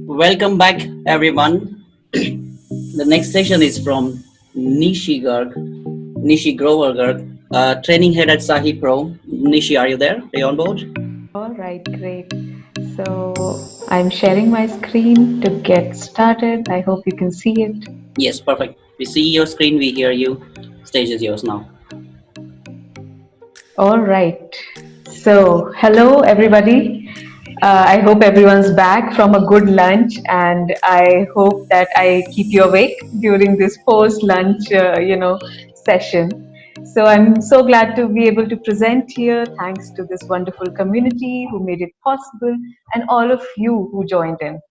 Welcome back, everyone. The next session is from Nishi Garg, Nishi Grover Garg, training head at Sahi Pro. Nishi, are you there? Are you on board? All right, great. So I'm sharing my screen to get started. I hope you can see it. Yes, perfect. We see your screen, we hear you. Stage is yours now. All right. So, hello, everybody. I hope everyone's back from a good lunch, and I hope that I keep you awake during this post-lunch, session. So I'm so glad to be able to present here. Thanks to this wonderful community who made it possible, and all of you who joined in.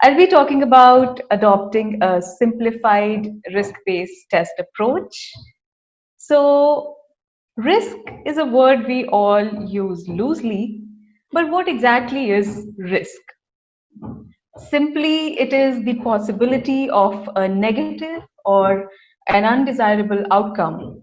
I'll be talking about adopting a simplified risk-based test approach. So, risk is a word we all use loosely, but what exactly is risk? Simply, it is the possibility of a negative or an undesirable outcome.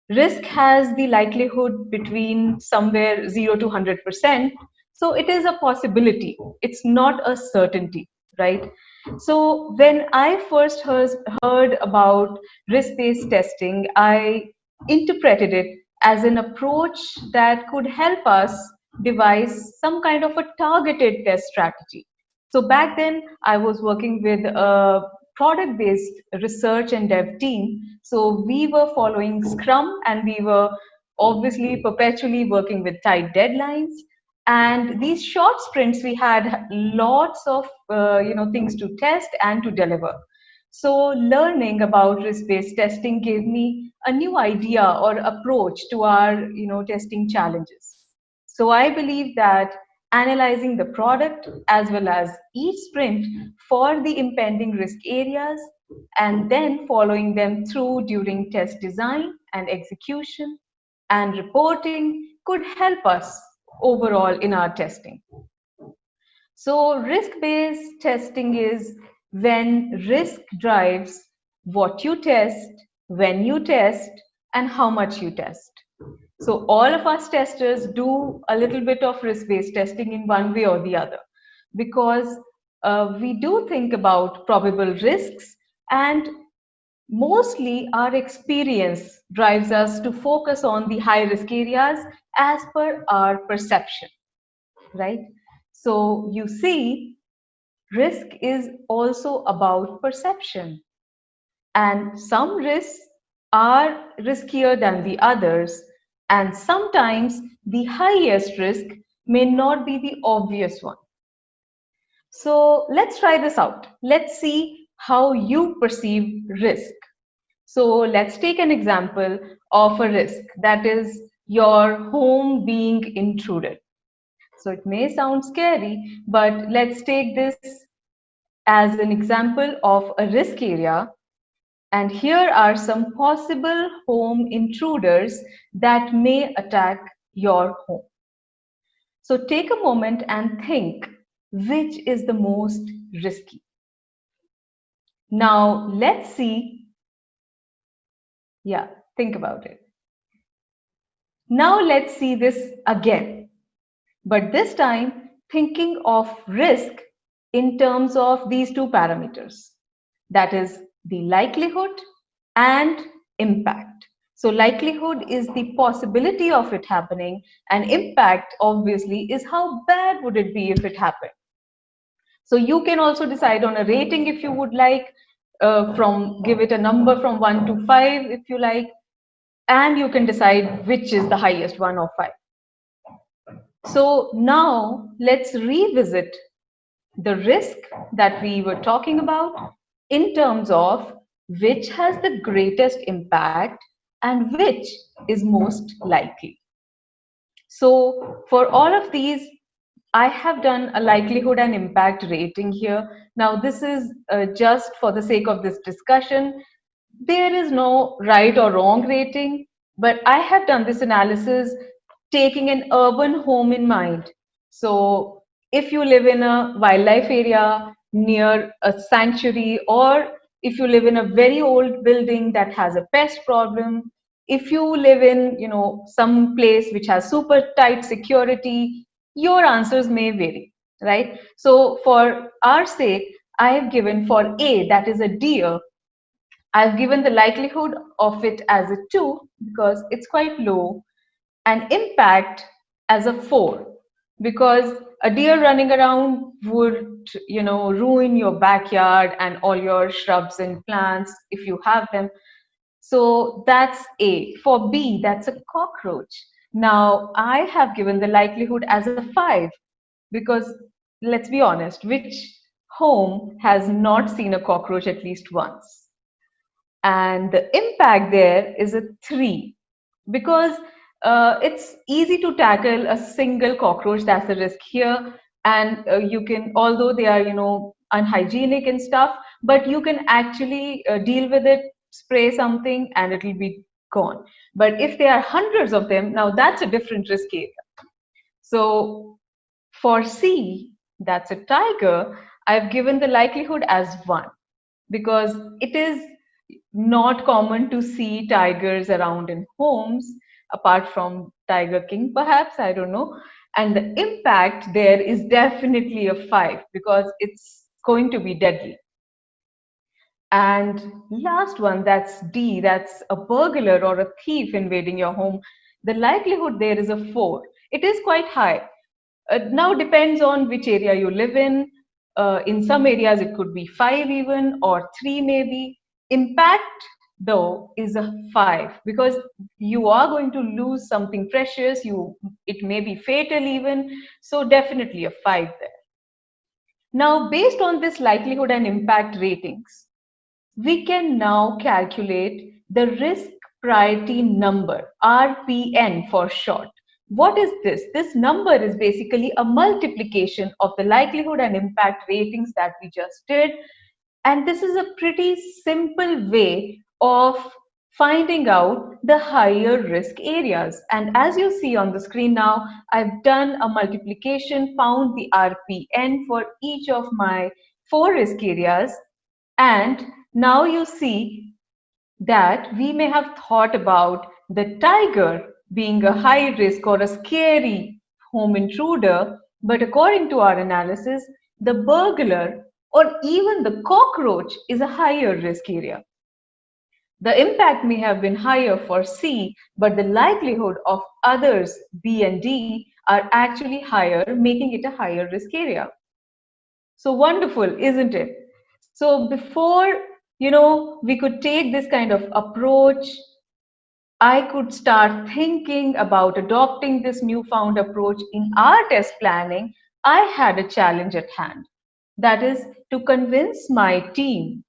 Risk has the likelihood between somewhere 0 to 100%. So it is a possibility. It's not a certainty, right? So when I first heard about risk-based testing, I interpreted it as an approach that could help us devise some kind of a targeted test strategy. So back then, I was working with a product-based research and dev team. So we were following Scrum, and we were obviously perpetually working with tight deadlines. And these short sprints, we had lots of things to test and to deliver. So learning about risk-based testing gave me a new idea or approach to our testing challenges. So I believe that analyzing the product as well as each sprint for the impending risk areas and then following them through during test design and execution and reporting could help us overall in our testing. So, risk based testing is when risk drives what you test, when you test, and how much you test. So, all of us testers do a little bit of risk based testing in one way or the other because we do think about probable risks, and mostly our experience drives us to focus on the high risk areas as per our perception, right? So, you see, risk is also about perception, and some risks are riskier than the others, and sometimes the highest risk may not be the obvious one. So let's try this out. Let's see how you perceive risk. So let's take an example of a risk, that is your home being intruded. So it may sound scary, but let's take this as an example of a risk area. And here are some possible home intruders that may attack your home. So take a moment and think, which is the most risky? Now let's see. Yeah, think about it. Now let's see this again, but this time thinking of risk in terms of these two parameters, that is the likelihood and impact. So likelihood is the possibility of it happening, and impact obviously is how bad would it be if it happened. So you can also decide on a rating if you would like, from give it a number from 1 to 5 if you like, and you can decide which is the highest, 1 or 5. So now let's revisit the risk that we were talking about in terms of which has the greatest impact and which is most likely. So for all of these, I have done a likelihood and impact rating here. Now this is just for the sake of this discussion. There is no right or wrong rating, but I have done this analysis taking an urban home in mind. So if you live in a wildlife area near a sanctuary, or if you live in a very old building that has a pest problem, if you live in some place which has super tight security, your answers may vary. right? So for our sake, I have given for A, that is a deer, I've given the likelihood of it as a 2 because it's quite low, and impact as a 4 because a deer running around would, ruin your backyard and all your shrubs and plants if you have them. So that's A. For B, that's a cockroach. Now I have given the likelihood as a 5 because let's be honest, which home has not seen a cockroach at least once? And the impact there is a 3 because it's easy to tackle a single cockroach. That's the risk here. And you can, although they are, unhygienic and stuff, but you can actually deal with it, spray something, and it'll be gone. But if there are hundreds of them, now that's a different risk area. So for C, that's a tiger, I've given the likelihood as 1 because it is not common to see tigers around in homes, apart from Tiger King, perhaps, I don't know. And the impact there is definitely a 5 because it's going to be deadly. And last one, that's D, that's a burglar or a thief invading your home. The likelihood there is a 4. It is quite high. Now depends on which area you live in. In some areas it could be 5 even or 3 maybe. Impact though is a 5 because you are going to lose something precious. It may be fatal even. So definitely a 5 there. Now based on this likelihood and impact ratings, we can now calculate the risk priority number, RPN for short. What is this? This number is basically a multiplication of the likelihood and impact ratings that we just did. And this is a pretty simple way of finding out the higher risk areas. And as you see on the screen now, I've done a multiplication, found the RPN for each of my 4 risk areas. And now you see that we may have thought about the tiger being a high risk or a scary home intruder, but according to our analysis, the burglar or even the cockroach is a higher risk area. The impact may have been higher for C, but the likelihood of others, B and D, are actually higher, making it a higher risk area. So wonderful, isn't it? So before, we could take this kind of approach, I could start thinking about adopting this newfound approach in our test planning. I had a challenge at hand. That is to convince my team.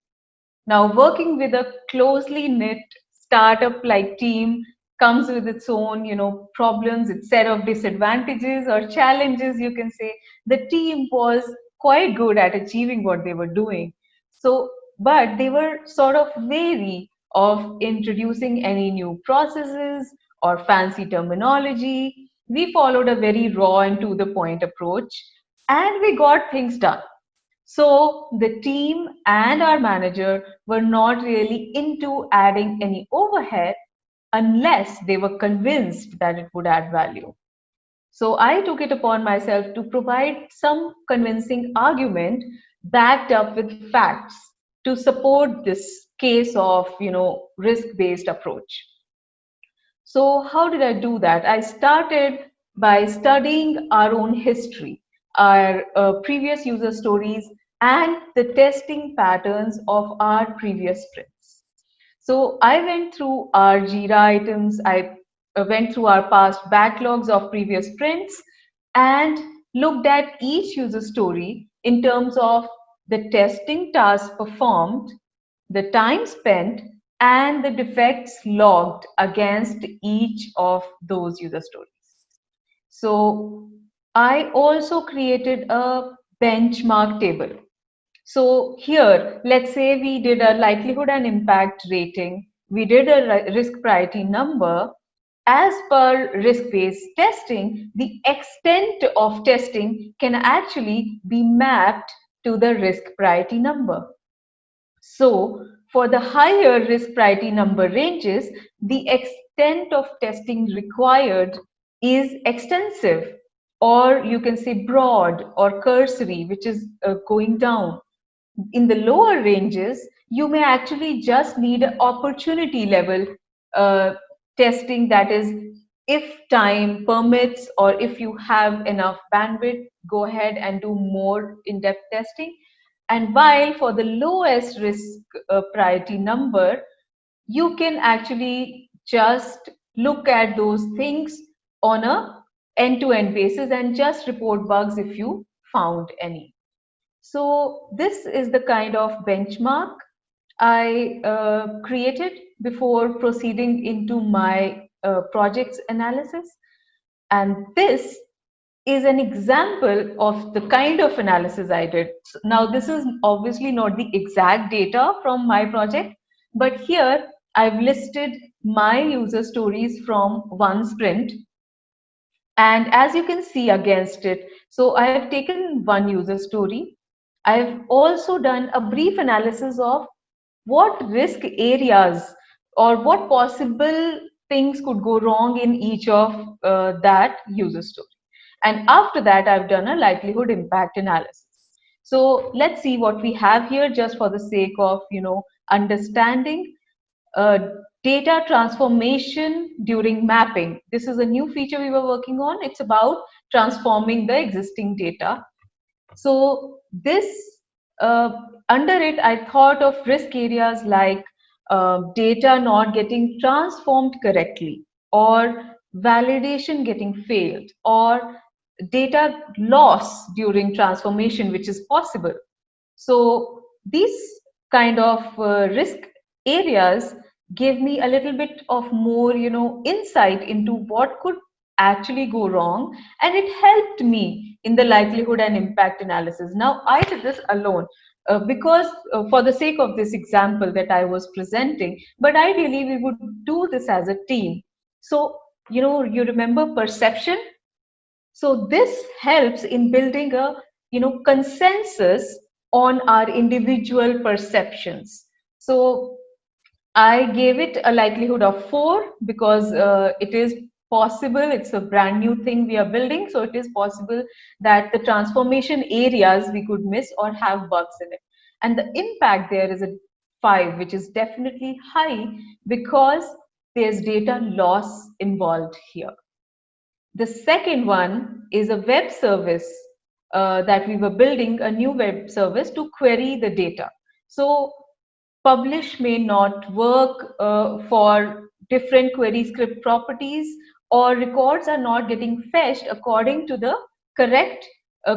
Now, working with a closely knit startup-like team comes with its own, problems, its set of disadvantages or challenges, you can say. The team was quite good at achieving what they were doing. So, but they were sort of wary of introducing any new processes or fancy terminology. We followed a very raw and to the point approach, and we got things done. So the team and our manager were not really into adding any overhead unless they were convinced that it would add value. So I took it upon myself to provide some convincing argument backed up with facts to support this case of, risk-based approach. So how did I do that? I started by studying our own history, our previous user stories, and the testing patterns of our previous sprints. So I went through our Jira items, I went through our past backlogs of previous sprints, and looked at each user story in terms of the testing tasks performed, the time spent, and the defects logged against each of those user stories. So I also created a benchmark table. So here, let's say we did a likelihood and impact rating, we did a risk priority number. As per risk-based testing, the extent of testing can actually be mapped to the risk priority number. So for the higher risk priority number ranges, the extent of testing required is extensive. or you can say broad or cursory, which is going down. In the lower ranges, you may actually just need an opportunity level uh, testing, that is, if time permits or if you have enough bandwidth, go ahead and do more in-depth testing. And while for the lowest risk priority number, you can actually just look at those things on a end-to-end basis and just report bugs if you found any. So this is the kind of benchmark I created before proceeding into my project's analysis. And this is an example of the kind of analysis I did. Now, this is obviously not the exact data from my project, but here I've listed my user stories from one sprint. And as you can see against it, so I have taken one user story. I've also done a brief analysis of what risk areas or what possible things could go wrong in each of that user story. And after that, I've done a likelihood impact analysis. So let's see what we have here, just for the sake of understanding. uh, Data transformation during mapping. This is a new feature we were working on. It's about transforming the existing data. So this, uh, under it, I thought of risk areas like data not getting transformed correctly, or validation getting failed, or data loss during transformation, which is possible. So these kind of risk areas gave me a little bit of more, insight into what could actually go wrong, and it helped me in the likelihood and impact analysis. Now, I did this alone because for the sake of this example that I was presenting, but ideally we would do this as a team. So, you remember perception? So this helps in building a consensus on our individual perceptions. So I gave it a likelihood of 4 because it is possible, it's a brand new thing we are building, so it is possible that the transformation areas we could miss or have bugs in it. And the impact there is a 5, which is definitely high because there's data loss involved here. The second one is a web service that we were building, a new web service to query the data. So publish may not work for different query script properties, or records are not getting fetched according to the correct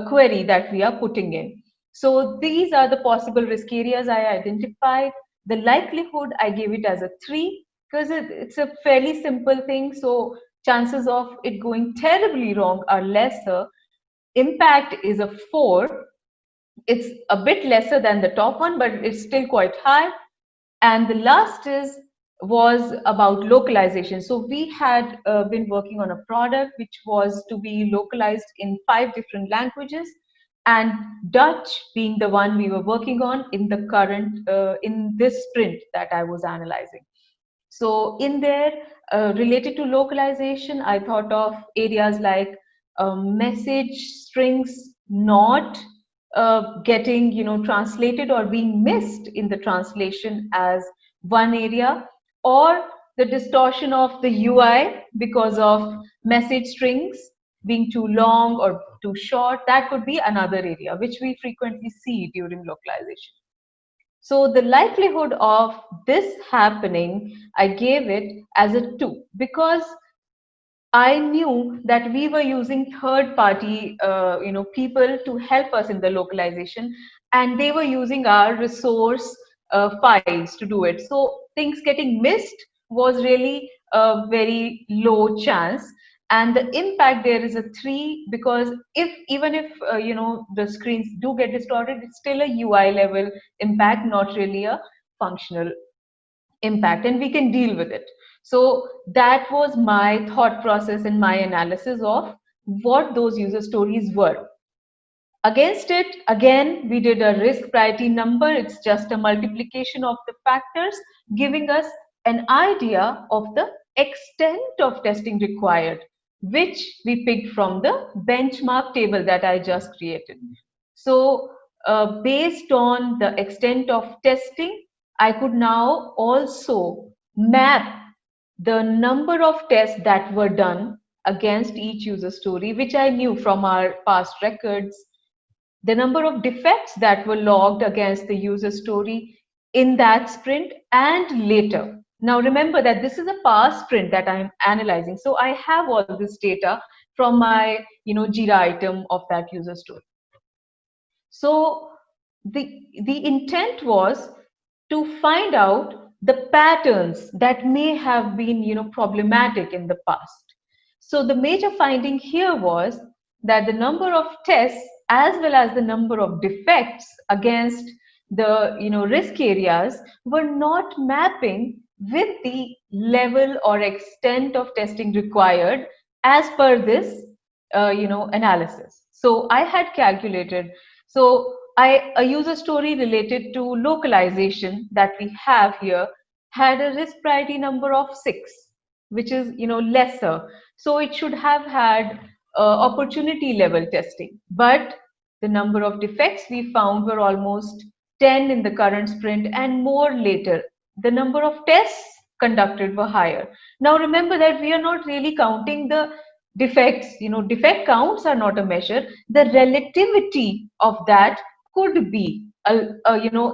query that we are putting in. So these are the possible risk areas I identified. The likelihood, I gave it as a 3 because it's a fairly simple thing. So chances of it going terribly wrong are lesser. Impact is a 4. It's a bit lesser than the top one, but it's still quite high. And the last was about localization. So we had been working on a product which was to be localized in 5 different languages, and Dutch being the one we were working on in the current in this sprint that I was analyzing. So in there, related to localization, I thought of areas like message strings not getting translated or being missed in the translation as one area, or the distortion of the UI because of message strings being too long or too short. That could be another area which we frequently see during localization. So the likelihood of this happening, I gave it as a 2 because I knew that we were using third-party, people to help us in the localization, and they were using our resource files to do it. So things getting missed was really a very low chance, and the impact there is a 3 because even if the screens do get distorted, it's still a UI level impact, not really a functional impact, and we can deal with it. So that was my thought process and my analysis of what those user stories were. Against it, again, we did a risk priority number. It's just a multiplication of the factors, giving us an idea of the extent of testing required. which we picked from the benchmark table that I just created. So based on the extent of testing, I could now also map the number of tests that were done against each user story, which I knew from our past records, the number of defects that were logged against the user story in that sprint and later. Now remember that this is a past sprint that I'm analyzing. So I have all this data from my Jira item of that user story. So the intent was to find out the patterns that may have been problematic in the past. So the major finding here was that the number of tests as well as the number of defects against the risk areas were not mapping with the level or extent of testing required as per this analysis. So I had calculated, so a user story related to localization that we have here had a risk priority number of 6, which is lesser. So it should have had opportunity level testing. But the number of defects we found were almost 10 in the current sprint and more later. The number of tests conducted were higher. Now remember that we are not really counting the defects. Defect counts are not a measure. The relativity of that could be a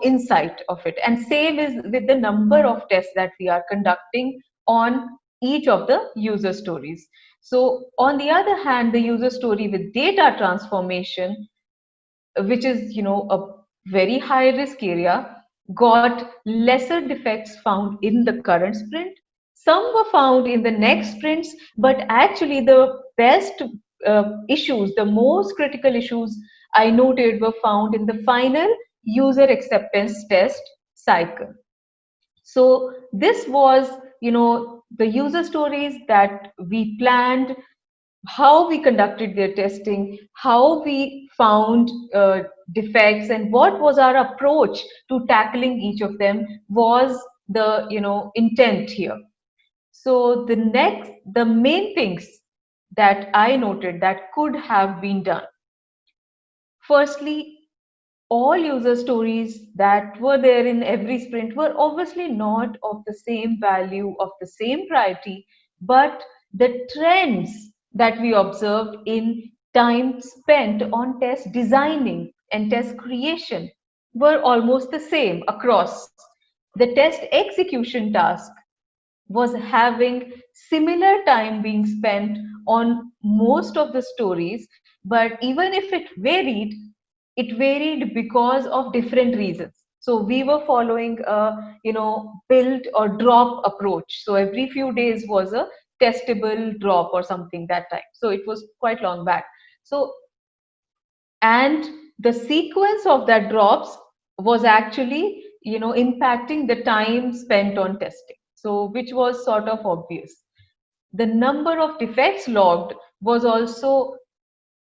insight of it, and same is with the number of tests that we are conducting on each of the user stories. So on the other hand, the user story with data transformation, which is a very high risk area, got lesser defects found in the current sprint. Some were found in the next sprints, but actually the best issues, the most critical issues I noted were found in the final user acceptance test cycle. So this was the user stories that we planned, how we conducted their testing, how we found defects, and what was our approach to tackling each of them was the intent here. So the main things that I noted that could have been done. Firstly, all user stories that were there in every sprint were obviously not of the same value, of the same priority, but the trends that we observed in time spent on test designing and test creation were almost the same across. The test execution task was having similar time being spent on most of the stories, but even if it varied because of different reasons. So we were following a build or drop approach. So every few days was a testable drop or something that time. So it was quite long back. So and the sequence of that drops was actually impacting the time spent on testing, so which was sort of obvious. The number of defects logged was also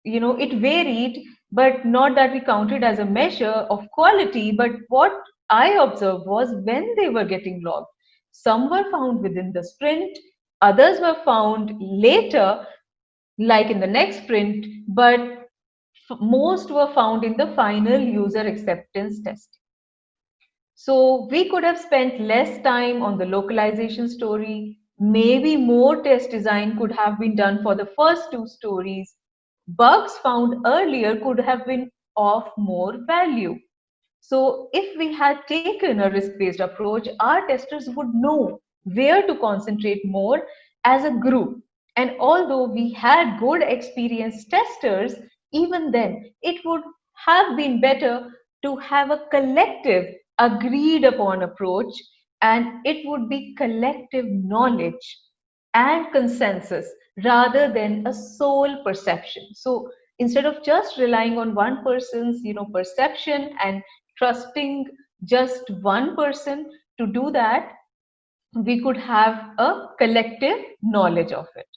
it varied, but not that we counted as a measure of quality. But what I observed was when they were getting logged, some were found within the sprint, others were found later, like in the next sprint, but most were found in the final user acceptance testing. So we could have spent less time on the localization story. Maybe more test design could have been done for the first 2 stories. Bugs found earlier could have been of more value. So if we had taken a risk-based approach, our testers would know where to concentrate more as a group. And although we had good experienced testers, even then, it would have been better to have a collective agreed upon approach, and it would be collective knowledge and consensus rather than a sole perception. So instead of just relying on one person's perception and trusting just one person to do that, we could have a collective knowledge of it.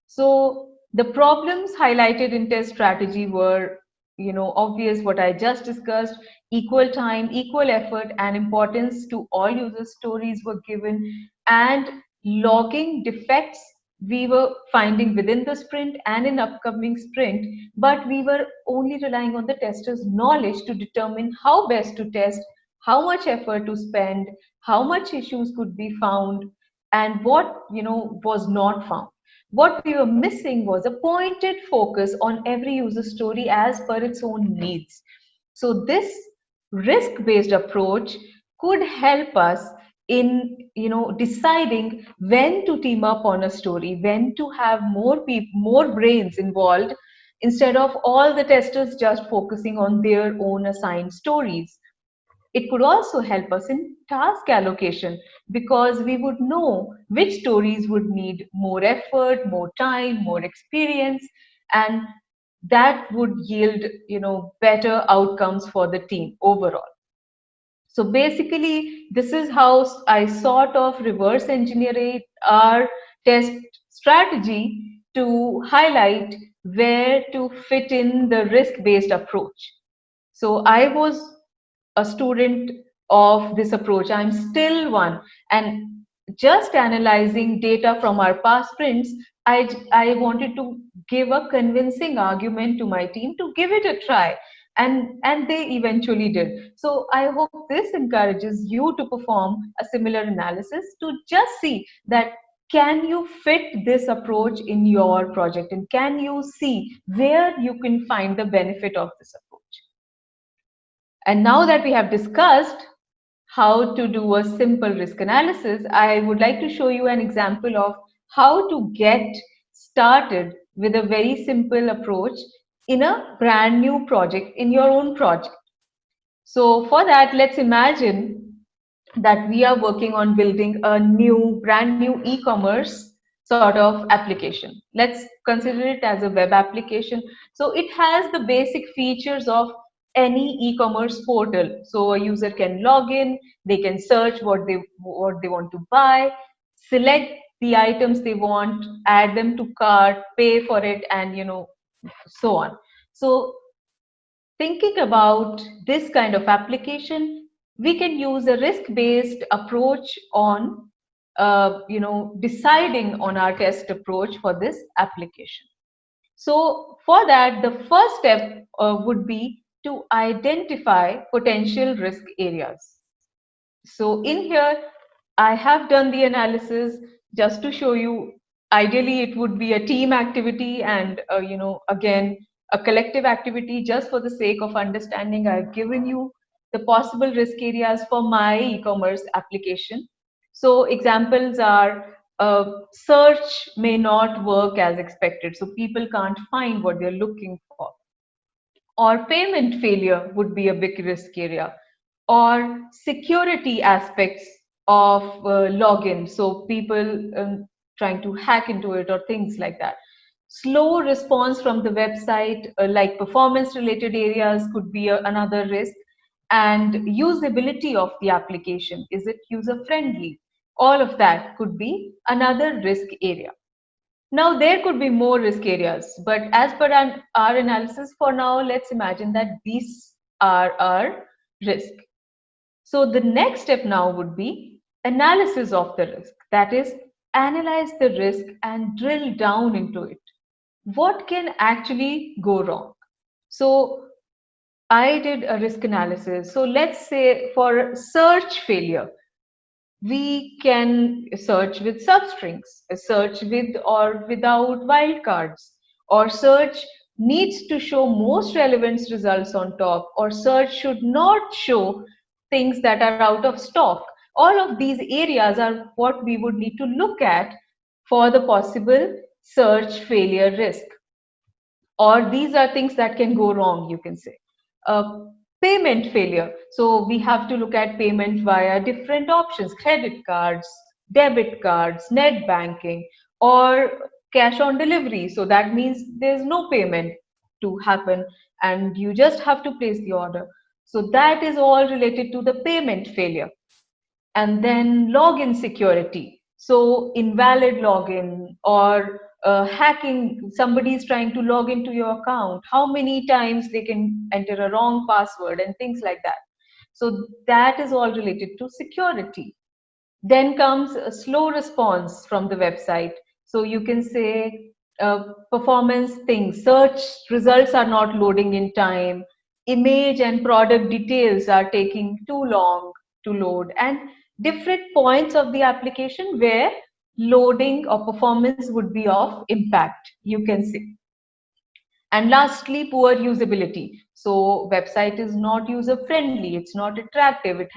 So the problems highlighted in test strategy were obvious, what I just discussed. Equal time, equal effort, and importance to all user stories were given, and logging defects we were finding within the sprint and in upcoming sprint, but we were only relying on the tester's knowledge to determine how best to test, how much effort to spend, how much issues could be found, and what was not found. What we were missing was a pointed focus on every user story as per its own needs. So this risk-based approach could help us in deciding when to team up on a story, when to have more people, more brains involved, instead of all the testers just focusing on their own assigned stories. It could also help us in task allocation, because we would know which stories would need more effort, more time, more experience, and that would yield better outcomes for the team overall. So basically, this is how I sort of reverse engineered our test strategy to highlight where to fit in the risk-based approach. So I was a student of this approach. I'm still one. And just analyzing data from our past sprints, I wanted to give a convincing argument to my team to give it a try. And they eventually did. So I hope this encourages you to perform a similar analysis to just see that can you fit this approach in your project, and can you see where you can find the benefit of this approach. And now that we have discussed how to do a simple risk analysis, I would like to show you an example of how to get started with a very simple approach in a brand new project, in your own project. So for that, let's imagine that we are working on building a brand new e-commerce sort of application. Let's consider it as a web application. So it has the basic features of any e-commerce portal. So a user can log in, they can search what they want to buy, select the items they want, add them to cart, pay for it, and so on. So thinking about this kind of application, we can use a risk-based approach on deciding on our test approach for this application. So for that, the first step would be to identify potential risk areas. So in here, I have done the analysis just to show you. Ideally, it would be a team activity and, again, a collective activity. Just for the sake of understanding, I've given you the possible risk areas for my e-commerce application. So examples are search may not work as expected. So people can't find what they're looking for. Or payment failure would be a big risk area, or security aspects of login, so people trying to hack into it or things like that. Slow response from the website, like performance related areas could be another risk. And usability of the application, is it user friendly? All of that could be another risk area. Now, there could be more risk areas, but as per our analysis for now, let's imagine that these are our risk. So the next step now would be analysis of the risk. That is, analyze the risk and drill down into it. What can actually go wrong? So I did a risk analysis. So let's say for search failure, we can search with substrings, search with or without wildcards, or search needs to show most relevant results on top, or search should not show things that are out of stock. All of these areas are what we would need to look at for the possible search failure risk. Or these are things that can go wrong, you can say. Payment failure. So we have to look at payment via different options: credit cards, debit cards, net banking, or cash on delivery. So that means there's no payment to happen and you just have to place the order. So that is all related to the payment failure. And then login security. So invalid login or hacking, somebody is trying to log into your account, how many times they can enter a wrong password and things like that. So that is all related to security. Then comes a slow response from the website. So you can say performance things, search results are not loading in time, image and product details are taking too long to load, and different points of the application where loading or performance would be of impact, you can see. And lastly, poor usability. So website is not user friendly, it's not attractive, it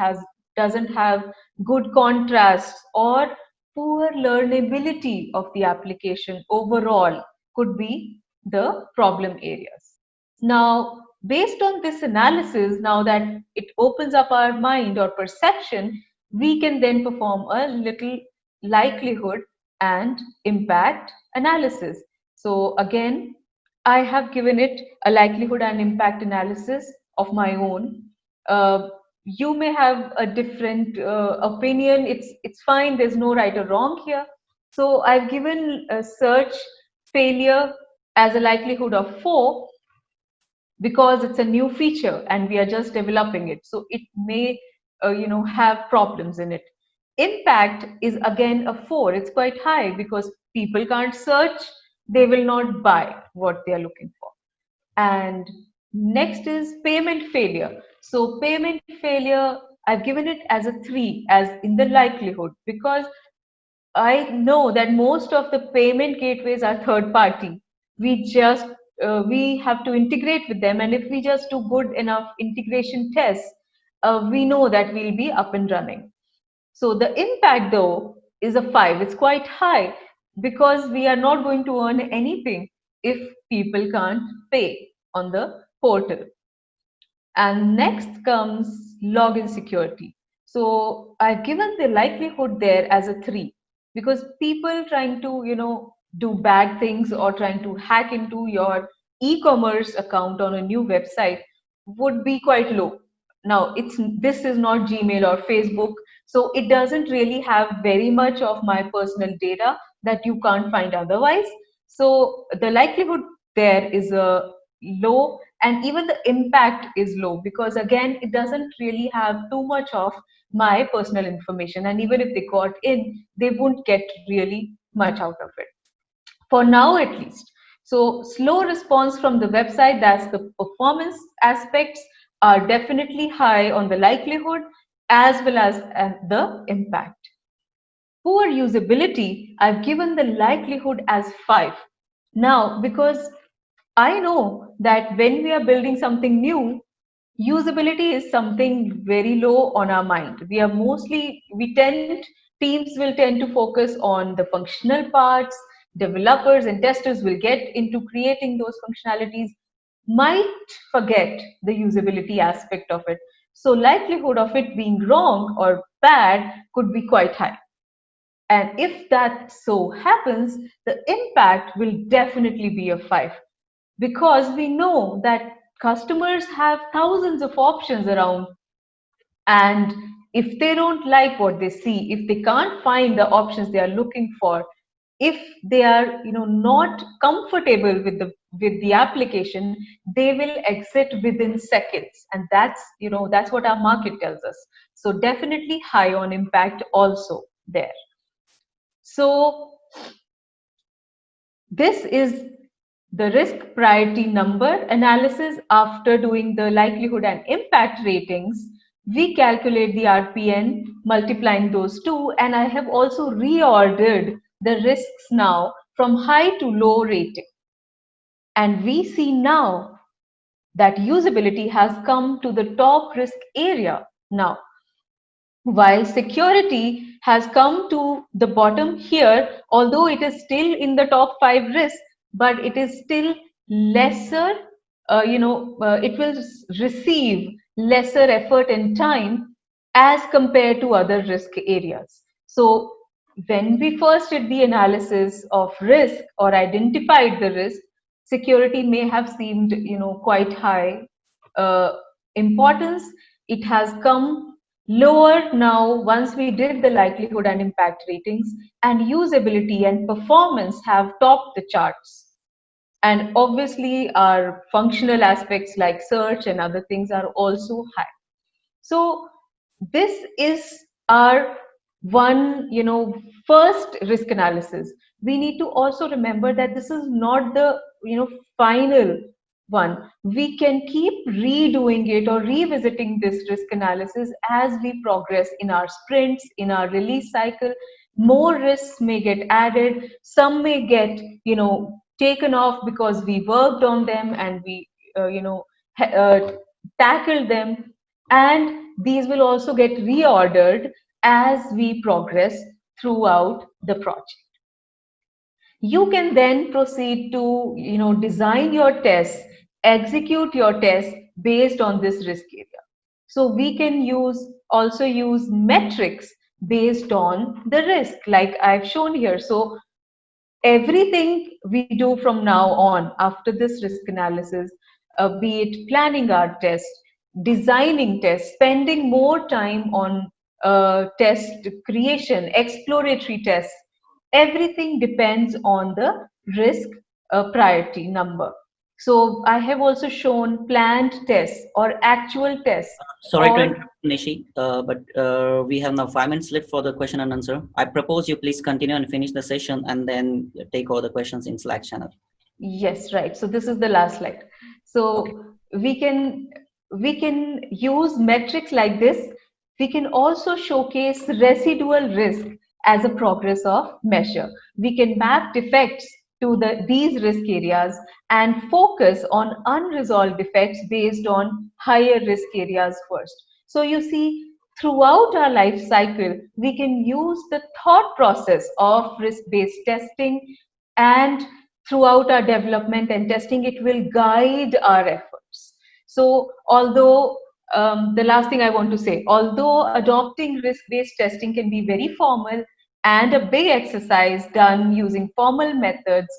doesn't have good contrast, or poor learnability of the application overall could be the problem areas. Now, based on this analysis, now that it opens up our mind or perception, we can then perform a little likelihood and impact analysis. So again, I have given it a likelihood and impact analysis of my own. You may have a different opinion. It's fine. There's no right or wrong here. So I've given a search failure as a likelihood of 4 because it's a new feature and we are just developing it. So it may, have problems in it. Impact is again a 4. It's quite high because people can't search. They will not buy what they are looking for. And next is payment failure. So payment failure, I've given it as a 3, as in the likelihood, because I know that most of the payment gateways are third party. We have to integrate with them, and if we just do good enough integration tests, we know that we'll be up and running. So the impact though is a 5. It's quite high because we are not going to earn anything if people can't pay on the portal. And next comes login security. So I've given the likelihood there as a 3 because people trying to, do bad things or trying to hack into your e-commerce account on a new website would be quite low. Now this is not Gmail or Facebook, so it doesn't really have very much of my personal data that you can't find otherwise. So the likelihood there is a low, and even the impact is low because again it doesn't really have too much of my personal information, and even if they got in, they won't get really much out of it for now at least. So slow response from the website, that's the performance aspects, are definitely high on the likelihood as well as the impact. Poor usability, I've given the likelihood as 5. Now, because I know that when we are building something new, usability is something very low on our mind. Teams will tend to focus on the functional parts, developers and testers will get into creating those functionalities, might forget the usability aspect of it. So likelihood of it being wrong or bad could be quite high. And if that so happens, the impact will definitely be a 5 because we know that customers have thousands of options around, and if they don't like what they see, if they can't find the options they are looking for, if they are not comfortable with the application, they will exit within seconds, and that's what our market tells us. So definitely high on impact also there. So this is the risk priority number analysis. After doing the likelihood and impact ratings, we calculate the RPN, multiplying those two, and I have also reordered the risks now from high to low rating. And we see now that usability has come to the top risk area now, while security has come to the bottom here, although it is still in the top 5 risks, but it is still lesser, it will receive lesser effort and time as compared to other risk areas. So when we first did the analysis of risk or identified the risk, security may have seemed, quite high importance. It has come lower now once we did the likelihood and impact ratings, and usability and performance have topped the charts. And obviously our functional aspects like search and other things are also high. So this is our one, first risk analysis, we need to also remember that this is not the, final one. We can keep redoing it or revisiting this risk analysis as we progress in our sprints, in our release cycle. More risks may get added, some may get, taken off because we worked on them and we, tackled them, and these will also get reordered as we progress throughout the project. You can then proceed to, design your tests, execute your tests based on this risk area. So we can also use metrics based on the risk, like I've shown here. So everything we do from now on after this risk analysis, be it planning our test, designing tests, spending more time on test creation, exploratory tests, everything depends on the risk priority number. So I have also shown planned tests or actual tests. Sorry to Or interrupt, Nishi, but we have now 5 minutes left for the question and answer. I propose you please continue and finish the session and then take all the questions in Slack channel. yes, right. So this is the last slide. So Okay. we can use metrics like this. We can also showcase residual risk as a progress of measure. We can map defects to these risk areas and focus on unresolved defects based on higher risk areas first. So you see, throughout our life cycle, we can use the thought process of risk-based testing, and throughout our development and testing, it will guide our efforts. So although the last thing I want to say, although adopting risk-based testing can be very formal and a big exercise done using formal methods,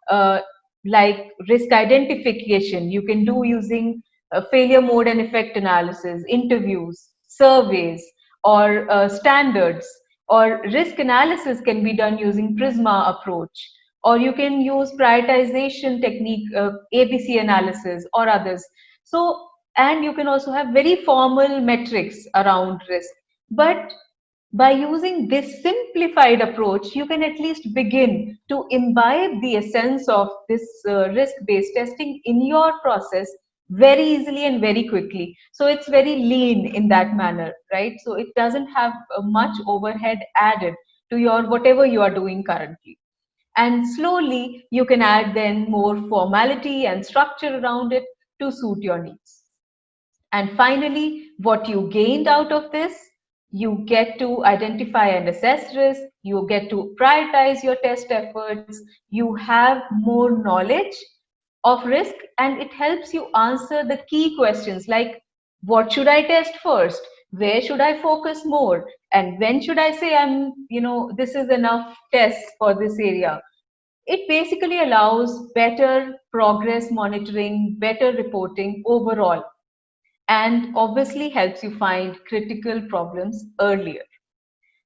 uh, like risk identification, you can do using failure mode and effect analysis, interviews, surveys, or standards, or risk analysis can be done using Prisma approach, or you can use prioritization technique, ABC analysis, or others. So, and you can also have very formal metrics around risk. But by using this simplified approach, you can at least begin to imbibe the essence of this risk-based testing in your process very easily and very quickly. So it's very lean in that manner, right? So it doesn't have much overhead added to your whatever you are doing currently. And slowly you can add then more formality and structure around it to suit your needs. And finally, what you gained out of this, you get to identify and assess risk, you get to prioritize your test efforts, you have more knowledge of risk, and it helps you answer the key questions like, what should I test first? Where should I focus more? And when should I say this is enough tests for this area? It basically allows better progress monitoring, better reporting overall, and obviously helps you find critical problems earlier.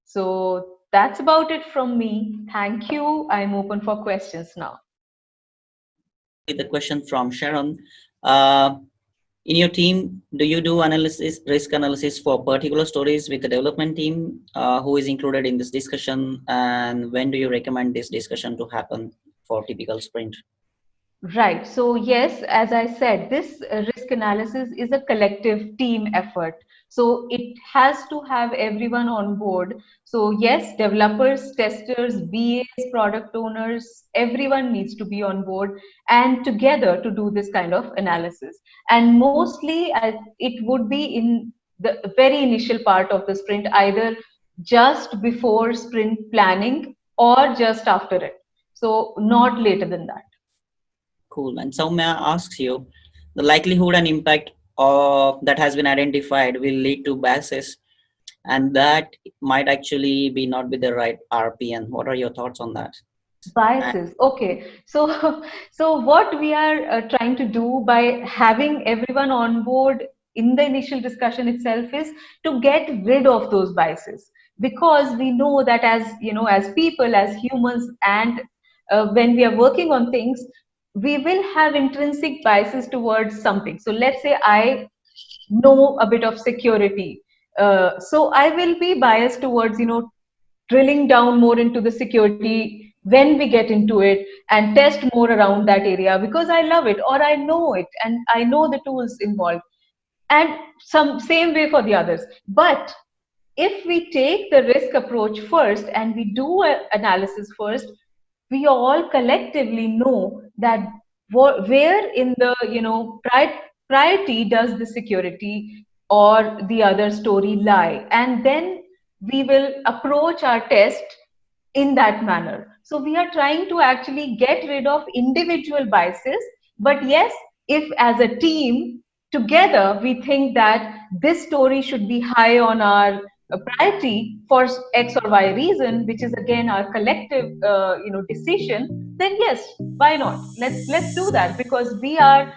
So that's about it from me. Thank you. I'm open for questions now. With the question from Sharon. Uh, in your team, do you do risk analysis for particular stories with the development team? Who is included in this discussion, and when do you recommend this discussion to happen for typical sprint? Right. So yes, as I said, this risk analysis is a collective team effort. So it has to have everyone on board. So yes, developers, testers, BAs, product owners, everyone needs to be on board and together to do this kind of analysis. And mostly it would be in the very initial part of the sprint, either just before sprint planning or just after it. So not later than that. Cool. And Soumya asks you, the likelihood and impact of that has been identified will lead to biases, and that might actually be not be the right RPN. What are your thoughts on that? Biases. Okay. So, so what we are trying to do by having everyone on board in the initial discussion itself is to get rid of those biases, because we know that as as people, as humans, and when we are working on things, we will have intrinsic biases towards something. So let's say I know a bit of security, so I will be biased towards drilling down more into the security when we get into it and test more around that area because I love it or I know it and I know the tools involved. And some same way for the others. But if we take the risk approach first and we do an analysis first, we all collectively know that where in the priority does the security or the other story lie, and then we will approach our test in that manner. So we are trying to actually get rid of individual biases, but yes, if as a team together we think that this story should be high on our priority for X or Y reason, which is again our collective decision, then yes, why not? Let's do that because we are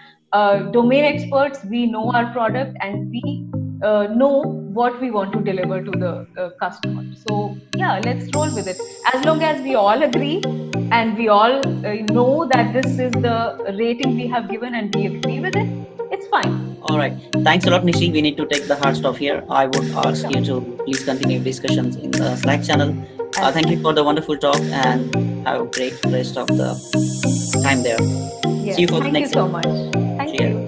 domain experts. We know our product and we know what we want to deliver to the customer. So yeah, let's roll with it. As long as we all agree and we all know that this is the rating we have given and we agree with it, it's fine. All right. Thanks a lot, Nishi. We need to take the hard stuff here. I would ask you to please continue discussions in the Slack channel. Thank you for the wonderful talk and have a great rest of the time there. Yes, See you for the thank next you so much. Thank Cheers. you.